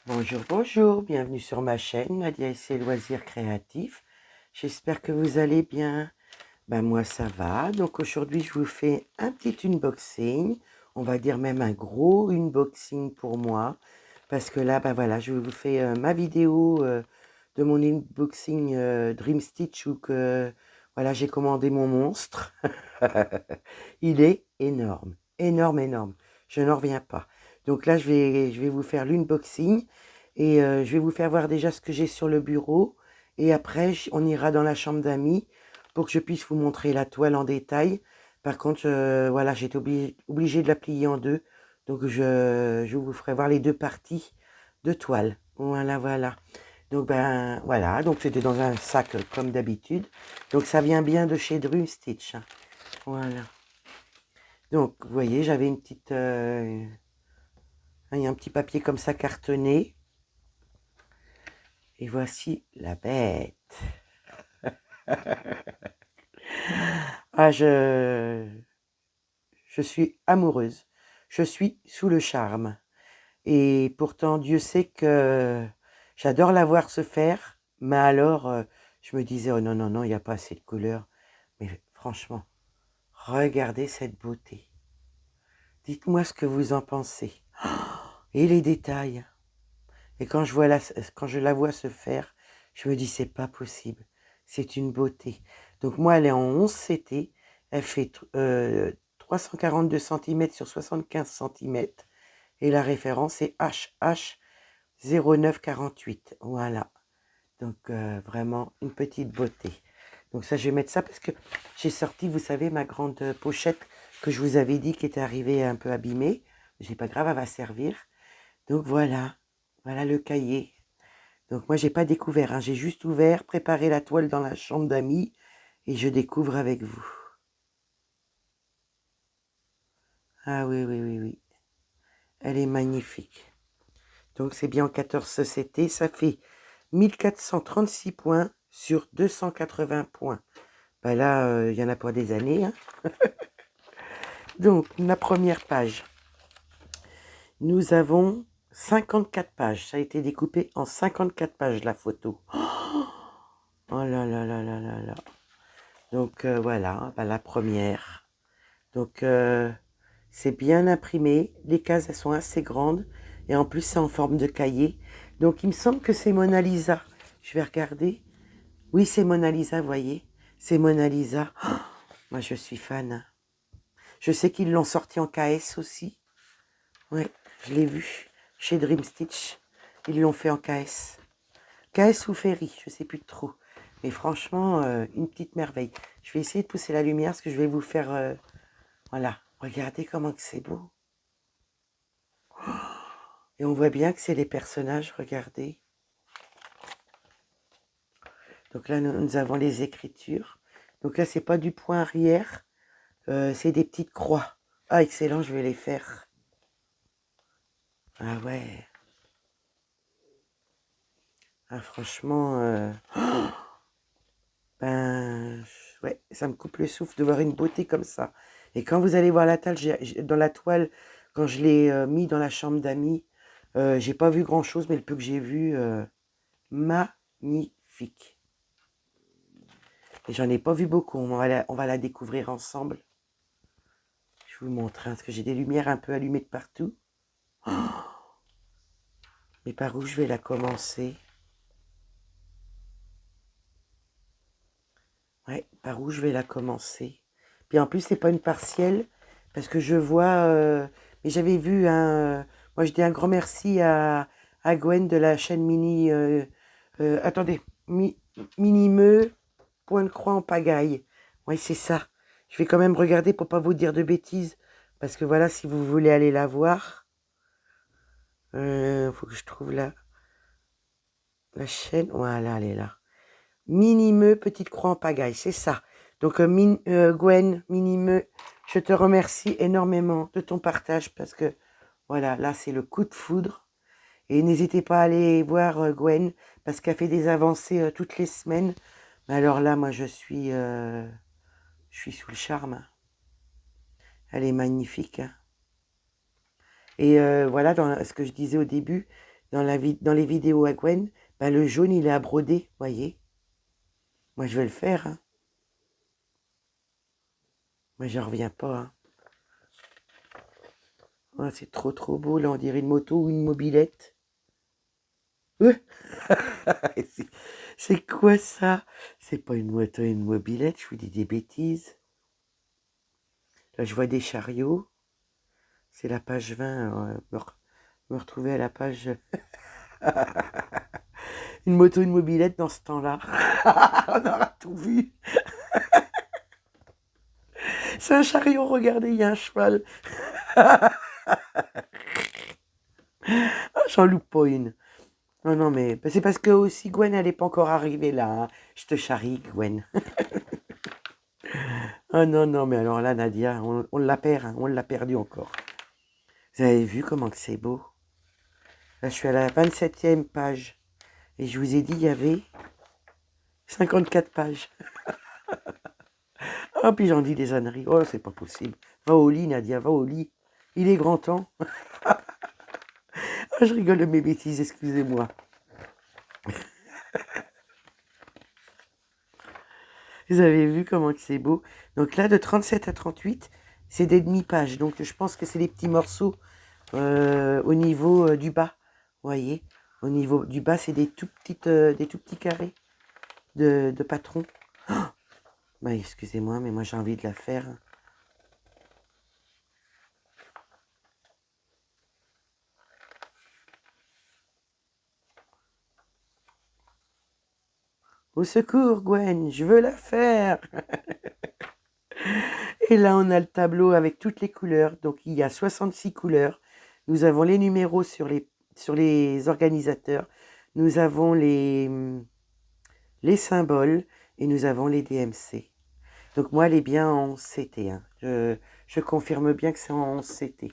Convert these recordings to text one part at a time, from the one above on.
Bonjour, bonjour, bienvenue sur ma chaîne, Nadia et ses loisirs créatifs. J'espère que vous allez bien. Ben moi ça va, donc aujourd'hui je vous fais un petit unboxing, on va dire même un gros unboxing pour moi, parce que là, ben voilà, je vous fais ma vidéo de mon unboxing Dream Stitch où que, voilà, j'ai commandé mon monstre. Il est énorme, énorme, énorme, je n'en reviens pas. Donc là, je vais vous faire l'unboxing et je vais vous faire voir déjà ce que j'ai sur le bureau. Et après, on ira dans la chambre d'amis pour que je puisse vous montrer la toile en détail. Par contre, voilà, j'ai été obligée de la plier en deux. Donc, je vous ferai voir les deux parties de toile. Voilà, voilà. Donc, ben, voilà. Donc, c'était dans un sac comme d'habitude. Donc, ça vient bien de chez Dream Stitch. Voilà. Donc, vous voyez, j'avais une petite... il y a un petit papier comme ça cartonné. Et voici la bête. Ah, je suis amoureuse. Je suis sous le charme. Et pourtant, Dieu sait que j'adore la voir se faire. Mais alors, je me disais, oh non, non, non, il n'y a pas assez de couleurs. Mais franchement, regardez cette beauté. Dites-moi ce que vous en pensez. Et les détails. Et quand je la vois se faire, je me dis, c'est pas possible. C'est une beauté. Donc moi, elle est en 11 CT. Elle fait 342 cm sur 75 cm. Et la référence est HH 0948. Voilà. Donc vraiment une petite beauté. Donc ça, je vais mettre ça parce que j'ai sorti, vous savez, ma grande pochette que je vous avais dit qui était arrivée un peu abîmée. Mais c'est pas grave, elle va servir. Donc voilà. Voilà le cahier. Donc moi, j'ai pas découvert, hein. J'ai juste ouvert, préparé la toile dans la chambre d'amis et je découvre avec vous. Ah oui, oui, oui, oui. Elle est magnifique. Donc c'est bien en 14 sociétés. Ça fait 1436 points sur 280 points. Ben là, il y en a pour des années, hein. Donc, la première page. Nous avons 54 pages. Ça a été découpé en 54 pages, la photo. Oh là là là là là là. Donc, voilà, ben, la première. Donc, c'est bien imprimé. Les cases, elles sont assez grandes. Et en plus, c'est en forme de cahier. Donc, il me semble que c'est Mona Lisa. Je vais regarder. Oui, c'est Mona Lisa, vous voyez. C'est Mona Lisa. Oh, moi, je suis fan. Je sais qu'ils l'ont sorti en KS aussi. Ouais, je l'ai vu chez Dream Stitch. Ils l'ont fait en KS. KS ou Ferry, je sais plus trop. Mais franchement, une petite merveille. Je vais essayer de pousser la lumière parce que je vais vous faire... voilà, regardez comment que c'est beau. Et on voit bien que c'est les personnages, regardez. Donc là, nous avons les écritures. Donc là, c'est pas du point arrière, c'est des petites croix. Ah, excellent, je vais les faire. Ah ouais. Ah, franchement, ben, ouais, ça me coupe le souffle de voir une beauté comme ça. Et quand vous allez voir la toile, dans la toile, quand je l'ai mis dans la chambre d'amis, j'ai pas vu grand-chose, mais le peu que j'ai vu, magnifique. Et j'en ai pas vu beaucoup, on va la découvrir ensemble. Je vous montre, hein, parce que j'ai des lumières un peu allumées de partout. Oh, mais par où je vais la commencer? Ouais, par où je vais la commencer? Puis en plus, c'est pas une partielle, parce que je vois... mais j'avais vu un... moi, je dis un grand merci à Gwen de la chaîne Mini... attendez, Minimeux, point de croix en pagaille. Ouais, c'est ça. Je vais quand même regarder pour pas vous dire de bêtises, parce que voilà, si vous voulez aller la voir, faut que je trouve la chaîne. Voilà, elle est là. Minimeux, petite croix en pagaille, c'est ça. Donc, Gwen, Minimeux, je te remercie énormément de ton partage parce que, voilà, là, c'est le coup de foudre. Et n'hésitez pas à aller voir Gwen parce qu'elle fait des avancées toutes les semaines. Mais alors là, moi, je suis sous le charme, hein. Elle est magnifique, hein. Et voilà, dans ce que je disais au début, dans les vidéos à Gwen, bah, le jaune, il est à broder, voyez. Moi, je vais le faire, hein. Moi, j'en reviens pas, hein. Oh, c'est trop beau, là, on dirait une moto ou une mobilette. Euh c'est c'est quoi ça? C'est pas une moto et une mobilette, je vous dis des bêtises. Là, je vois des chariots. C'est la page 20. Me retrouver à la page... Une moto, une mobilette dans ce temps-là. On aura tout vu. C'est un chariot, regardez, il y a un cheval. Ah, j'en loupe pas une. Non, non, mais c'est parce que aussi Gwen, elle n'est pas encore arrivée là, hein. Je te charrie, Gwen. Ah non, non, mais alors là, Nadia, on l'a perd, hein, on l'a perdu encore. Vous avez vu comment que c'est beau? Là, je suis à la 27e page. Et je vous ai dit, il y avait 54 pages. Ah, puis j'en dis des âneries. Oh, c'est pas possible. Va au lit, Nadia, va au lit. Il est grand temps. Ah, je rigole de mes bêtises, excusez-moi. Vous avez vu comment que c'est beau? Donc là, de 37 à 38, c'est des demi-pages. Donc je pense que c'est des petits morceaux au niveau du bas. Vous voyez? Au niveau du bas, c'est des tout petits carrés de patron. Oh, bah, excusez-moi, mais moi j'ai envie de la faire. Au secours, Gwen, je veux la faire. Et là, on a le tableau avec toutes les couleurs. Donc, il y a 66 couleurs. Nous avons les numéros sur les organisateurs. Nous avons les symboles et nous avons les DMC. Donc, moi, elle est bien en CT, hein. Je confirme bien que c'est en CT.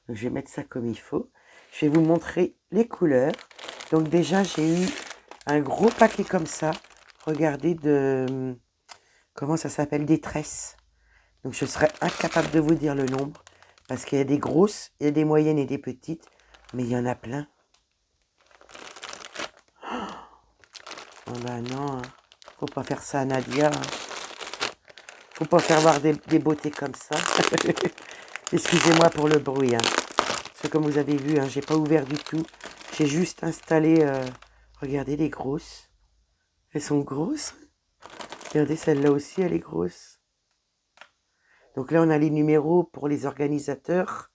Donc, je vais mettre ça comme il faut. Je vais vous montrer les couleurs. Donc, déjà, j'ai eu un gros paquet comme ça. Regardez comment ça s'appelle, des tresses. Donc je serais incapable de vous dire le nombre, parce qu'il y a des grosses, il y a des moyennes et des petites, mais il y en a plein. Oh bah non, hein. Faut pas faire ça à Nadia, hein. Faut pas faire voir des beautés comme ça. Excusez-moi pour le bruit, hein. Parce que comme vous avez vu, hein, j'ai pas ouvert du tout. J'ai juste installé, regardez les grosses. Elles sont grosses. Regardez, celle-là aussi, elle est grosse. Donc là, on a les numéros pour les organisateurs.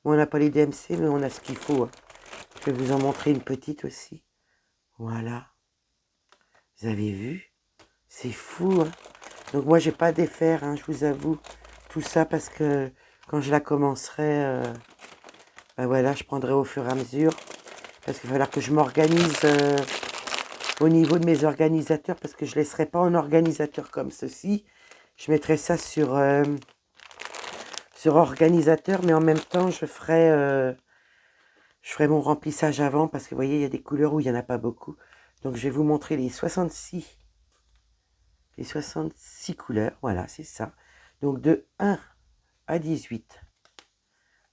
Bon, on n'a pas les DMC, mais on a ce qu'il faut, hein. Je vais vous en montrer une petite aussi. Voilà. Vous avez vu? C'est fou, hein? Donc moi, j'ai pas défaire, hein, je vous avoue, tout ça parce que quand je la commencerai, ben voilà, je prendrai au fur et à mesure. Parce qu'il va falloir que je m'organise au niveau de mes organisateurs, parce que je ne laisserai pas en organisateur comme ceci. Je mettrai ça sur organisateur, mais en même temps, je ferai mon remplissage avant, parce que vous voyez, il y a des couleurs où il n'y en a pas beaucoup. Donc je vais vous montrer les 66 couleurs, voilà, c'est ça. Donc de 1 à 18.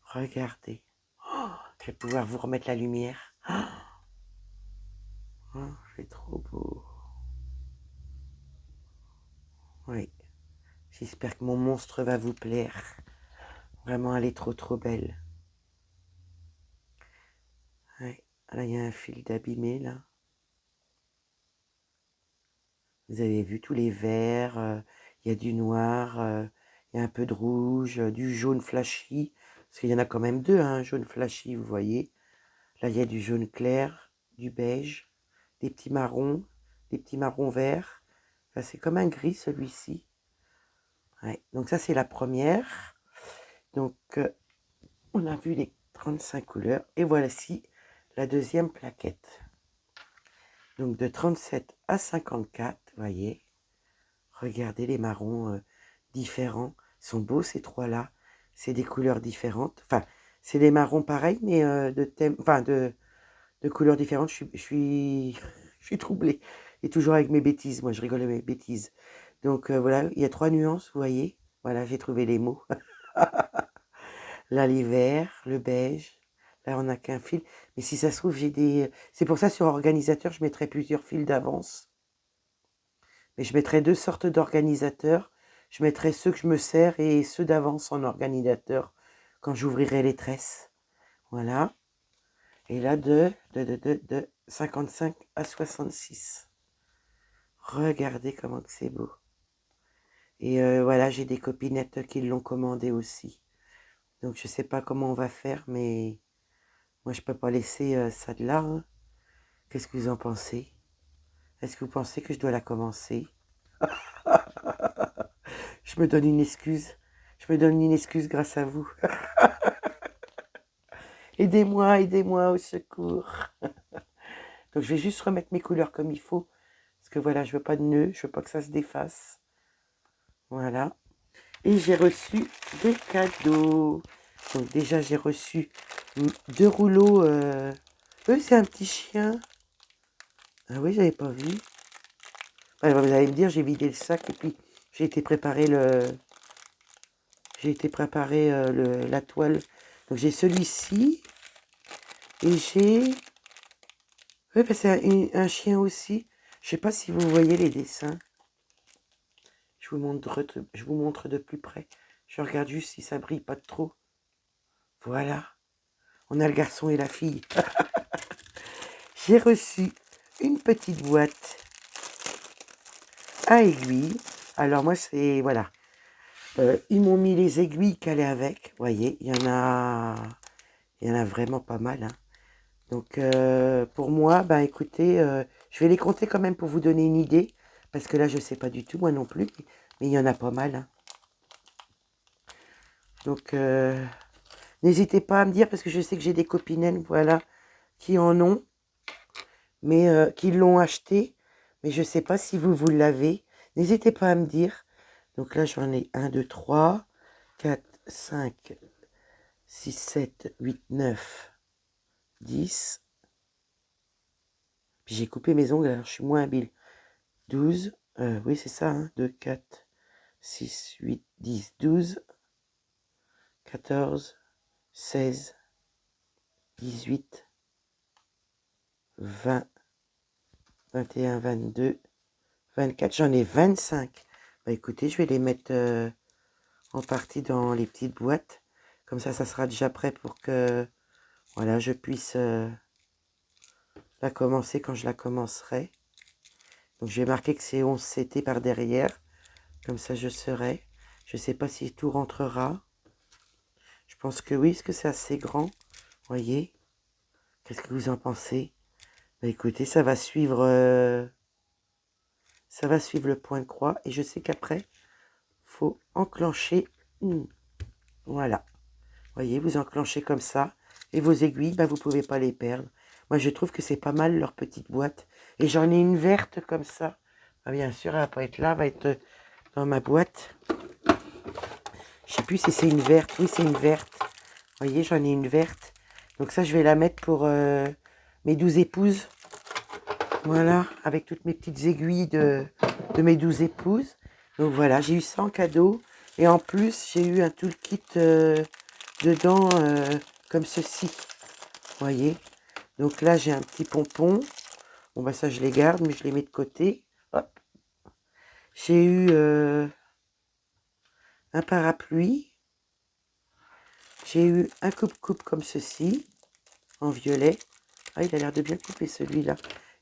Regardez. Oh, je vais pouvoir vous remettre la lumière. Oh, c'est trop beau. Oui, j'espère que mon monstre va vous plaire. Vraiment, elle est trop belle. Ouais. Là, il y a un fil d'abîmé, là. Vous avez vu tous les verts, il y a du noir, il y a un peu de rouge, du jaune flashy, parce qu'il y en a quand même deux, hein, jaune flashy, vous voyez. Là, il y a du jaune clair, du beige, des petits marrons verts. Enfin, c'est comme un gris, celui-ci. Ouais. Donc ça, c'est la première. Donc, on a vu les 35 couleurs. Et voici la deuxième plaquette. Donc, de 37 à 54, vous voyez. Regardez les marrons différents. Ils sont beaux, ces trois-là. C'est des couleurs différentes. Enfin, c'est des marrons pareils, mais de thème, enfin, de couleurs différentes. Je suis je suis troublée. Et toujours avec mes bêtises. Moi, je rigole avec mes bêtises. Donc, voilà, il y a 3 nuances, vous voyez. Voilà, j'ai trouvé les mots. Là, les verts, le beige, Là, on n'a qu'un fil. Mais si ça se trouve, j'ai des... C'est pour ça, sur organisateur, je mettrai plusieurs fils d'avance. Mais je mettrai 2 sortes d'organisateurs. Je mettrai ceux que je me sers et ceux d'avance en organisateur quand j'ouvrirai les tresses. Voilà. Et là, de 55 à 66. Regardez comment que c'est beau. Et voilà, j'ai des copinettes qui l'ont commandé aussi. Donc, je sais pas comment on va faire, mais moi, je peux pas laisser ça de là. Hein. Qu'est-ce que vous en pensez? Est-ce que vous pensez que je dois la commencer? Je me donne une excuse. Je me donne une excuse grâce à vous. Aidez-moi, aidez-moi au secours. Donc, je vais juste remettre mes couleurs comme il faut. Parce que voilà, je veux pas de nœud. Je veux pas que ça se défasse. Voilà. Et j'ai reçu des cadeaux. Donc déjà, j'ai reçu 2 rouleaux. Eux, c'est un petit chien. Ah oui, j'avais pas vu. Alors, vous allez me dire, j'ai vidé le sac et puis j'ai été préparer la toile. Donc j'ai celui-ci. Et j'ai... Oui, bah, c'est un chien aussi. Je sais pas si vous voyez les dessins. Je vous montre de plus près. Je regarde juste si ça brille pas trop. Voilà. On a le garçon et la fille. J'ai reçu une petite boîte à aiguilles. Alors moi, c'est... Voilà. Ils m'ont mis les aiguilles qui allaient avec. Vous voyez, il y en a vraiment pas mal. Hein. Donc, pour moi, ben écoutez, je vais les compter quand même pour vous donner une idée. Parce que là, je ne sais pas du tout, moi non plus. Mais il y en a pas mal. Hein. Donc, n'hésitez pas à me dire, parce que je sais que j'ai des copinelles, voilà, qui en ont. Mais qui l'ont acheté. Mais je ne sais pas si vous l'avez. N'hésitez pas à me dire. Donc là, j'en ai 1, 2, 3, 4, 5, 6, 7, 8, 9, 10. Puis j'ai coupé mes ongles, alors je suis moins habile. 12, oui c'est ça, hein, 2, 4, 6, 8, 10, 12, 14, 16, 18, 20, 21, 22, 24. J'en ai 25. Bah écoutez, je vais les mettre en partie dans les petites boîtes. Comme ça sera déjà prêt pour que voilà, je puisse la commencer quand je la commencerai. Donc je vais marquer que c'est 11 CT par derrière. Comme ça je saurai. Je ne sais pas si tout rentrera. Je pense que oui, parce que c'est assez grand. Voyez. Qu'est-ce que vous en pensez? Bah, écoutez, ça va suivre le point de croix. Et je sais qu'après, faut enclencher. Voilà. Voyez, vous enclenchez comme ça. Et vos aiguilles, bah, vous ne pouvez pas les perdre. Moi, je trouve que c'est pas mal, leur petite boîte. Et j'en ai une verte comme ça. Ah, bien sûr, elle va pas être là, elle va être dans ma boîte. Je sais plus si c'est une verte. Oui, c'est une verte. Vous voyez, j'en ai une verte. Donc ça, je vais la mettre pour mes 12 épouses. Voilà, avec toutes mes petites aiguilles de mes 12 épouses. Donc voilà, j'ai eu ça en cadeau. Et en plus, j'ai eu un toolkit dedans comme ceci. Vous voyez. Donc là, j'ai un petit pompon. Bon, bah ça, je les garde, mais je les mets de côté. Hop. J'ai eu un parapluie. J'ai eu un coupe-coupe comme ceci, en violet. Ah, il a l'air de bien couper celui-là.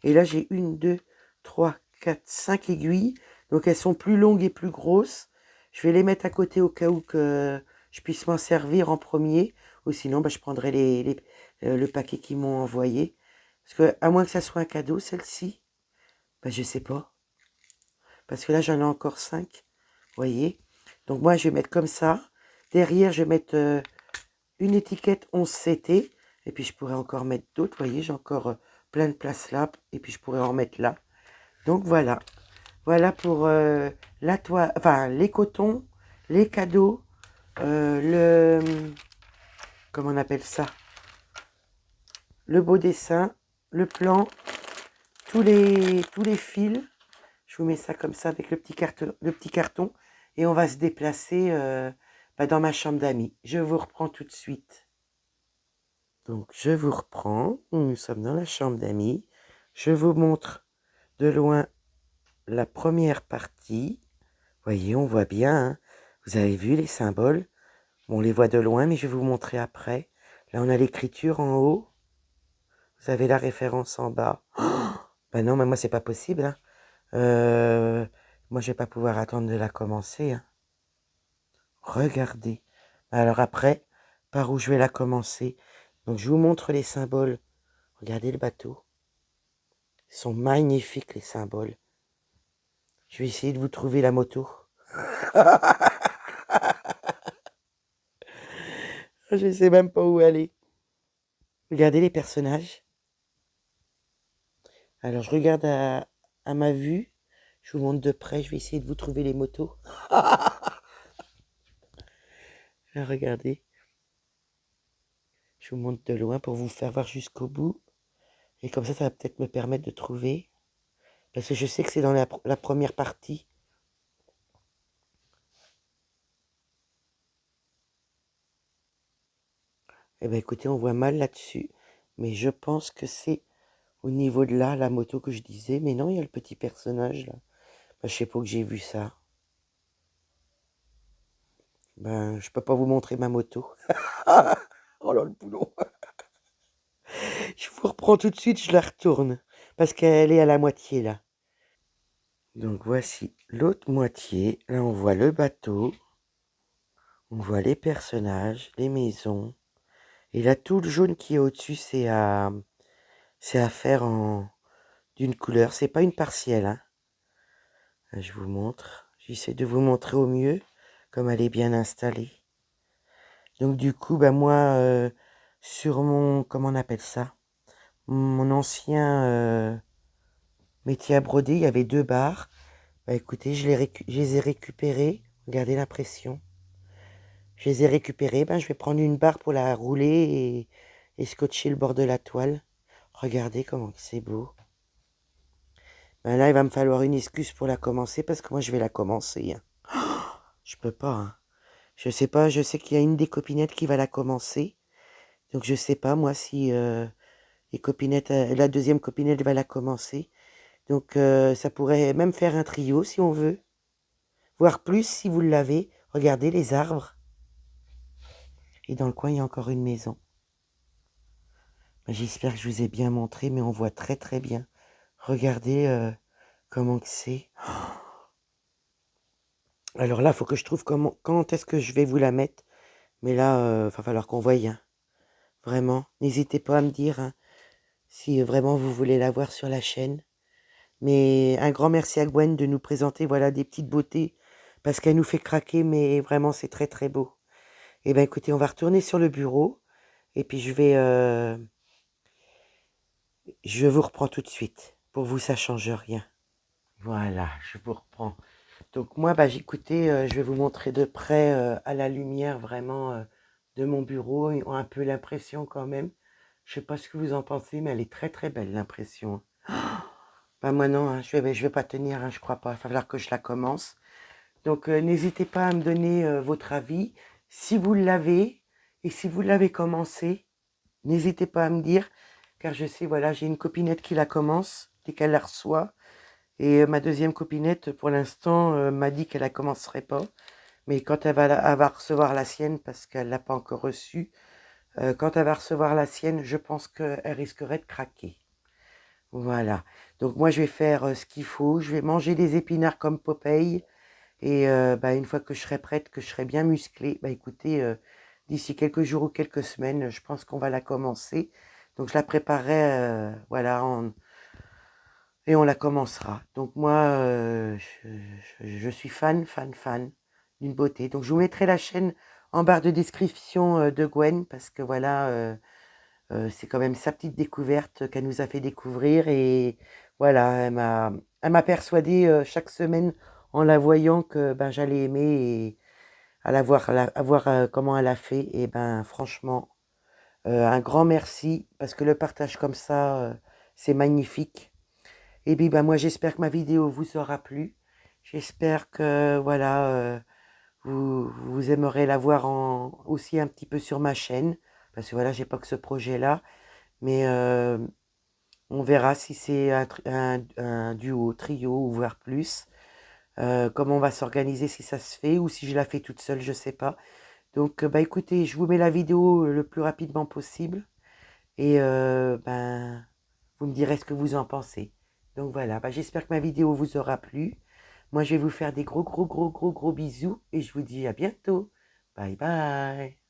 Et là, j'ai 1, 2, 3, 4, 5 aiguilles. Donc, elles sont plus longues et plus grosses. Je vais les mettre à côté au cas où que je puisse m'en servir en premier. Ou sinon, bah, je prendrai le paquet qu'ils m'ont envoyé. Parce que, à moins que ça soit un cadeau, celle-ci, bah, je sais pas. Parce que là, j'en ai encore 5. Vous voyez. Donc, moi, je vais mettre comme ça. Derrière, je vais mettre une étiquette 11 CT. Et puis, je pourrais encore mettre d'autres. Vous voyez, j'ai encore plein de place là. Et puis, je pourrais en mettre là. Donc, voilà. Voilà pour la toile, enfin, les cotons, les cadeaux, comment on appelle ça? Le beau dessin, le plan, tous les fils. Je vous mets ça comme ça avec le petit carton. Et on va se déplacer dans ma chambre d'amis. Je vous reprends tout de suite. Donc, je vous reprends. Nous sommes dans la chambre d'amis. Je vous montre de loin la première partie. Voyez, on voit bien, hein. Vous avez vu les symboles? On les voit de loin, mais je vais vous montrer après. Là, on a l'écriture en haut. Vous avez la référence en bas. Ben non, mais moi, c'est pas possible, hein. Moi, je vais pas pouvoir attendre de la commencer, hein. Regardez. Alors après, par où je vais la commencer? Donc, je vous montre les symboles. Regardez le bateau. Ils sont magnifiques, les symboles. Je vais essayer de vous trouver la moto. Je sais même pas où aller. Regardez les personnages. Alors, je regarde à ma vue. Je vous montre de près. Je vais essayer de vous trouver les motos. Regardez. Je vous montre de loin pour vous faire voir jusqu'au bout. Et comme ça va peut-être me permettre de trouver. Parce que je sais que c'est dans la première partie. Eh bien, écoutez, on voit mal là-dessus. Mais je pense que c'est au niveau de là, la moto que je disais. Mais non, il y a le petit personnage là. Ben, je sais pas que j'ai vu ça. Ben, je peux pas vous montrer ma moto. Oh là, le boulot. Je vous reprends tout de suite, je la retourne. Parce qu'elle est à la moitié là. Donc voici l'autre moitié. Là, on voit le bateau. On voit les personnages, les maisons. Et là, tout le jaune qui est au-dessus, c'est à faire d'une couleur. C'est pas une partielle, hein. Là, je vous montre. J'essaie de vous montrer au mieux, comme elle est bien installée. Donc du coup, ben moi, sur mon, comment on appelle ça? Mon ancien métier à broder, il y avait 2 barres. Bah écoutez, je les ai récupérées. Regardez l'impression. Je les ai récupérées. Ben, je vais prendre une barre pour la rouler et scotcher le bord de la toile. Regardez comment c'est beau. Ben là, il va me falloir une excuse pour la commencer parce que moi, je vais la commencer, hein. Je peux pas, hein. Je sais pas, je sais qu'il y a une des copinettes qui va la commencer. Donc, je sais pas, moi, si les copinettes, la deuxième copinette va la commencer. Donc, ça pourrait même faire un trio si on veut. Voire plus si vous l'avez. Regardez les arbres. Et dans le coin, il y a encore une maison. Ben, j'espère que je vous ai bien montré, mais on voit très très bien. Regardez comment que c'est. Alors là, il faut que je trouve quand est-ce que je vais vous la mettre. Mais là, va falloir qu'on voie, hein. Vraiment, n'hésitez pas à me dire, hein, si vraiment vous voulez la voir sur la chaîne. Mais un grand merci à Gwen de nous présenter, voilà, des petites beautés. Parce qu'elle nous fait craquer, mais vraiment, c'est très très beau. Eh bien, écoutez, on va retourner sur le bureau. Et puis, je vous reprends tout de suite. Pour vous, ça change rien. Voilà, je vous reprends. Donc moi, bah, écoutez, je vais vous montrer de près à la lumière vraiment de mon bureau. Ils ont un peu l'impression quand même. Je sais pas ce que vous en pensez, mais elle est très très belle l'impression. Bah moi non, hein, je vais pas tenir, hein, je crois pas. Il va falloir que je la commence. Donc n'hésitez pas à me donner votre avis. Si vous l'avez et si vous l'avez commencé, n'hésitez pas à me dire, car je sais, voilà, j'ai une copinette qui la commence dès qu'elle la reçoit. Et ma deuxième copinette, pour l'instant, m'a dit qu'elle ne commencerait pas. Mais quand elle va recevoir la sienne, parce qu'elle ne l'a pas encore reçue, quand elle va recevoir la sienne, je pense qu'elle risquerait de craquer. Voilà. Donc moi, je vais faire ce qu'il faut. Je vais manger des épinards comme Popeye. Et bah, une fois que je serai prête, que je serai bien musclée, bah, écoutez, d'ici quelques jours ou quelques semaines, je pense qu'on va la commencer. Donc je la préparerai, voilà, et on la commencera. Donc moi, je suis fan d'une beauté. Donc je vous mettrai la chaîne en barre de description de Gwen, parce que voilà, c'est quand même sa petite découverte qu'elle nous a fait découvrir. Et voilà, elle m'a persuadée chaque semaine en la voyant que ben, j'allais aimer et à voir comment elle a fait. Et ben franchement, un grand merci, parce que le partage comme ça, c'est magnifique. Et puis bah, moi j'espère que ma vidéo vous aura plu. J'espère que voilà, vous aimerez la voir aussi un petit peu sur ma chaîne. parce que voilà, j'ai pas que ce projet-là, mais on verra si c'est un duo, trio ou voire plus. Comment on va s'organiser, si ça se fait ou si je la fais toute seule, je sais pas. Donc, bah écoutez, je vous mets la vidéo le plus rapidement possible et ben, vous me direz ce que vous en pensez. Donc voilà, bah, j'espère que ma vidéo vous aura plu. Moi, je vais vous faire des gros bisous et je vous dis à bientôt. Bye bye.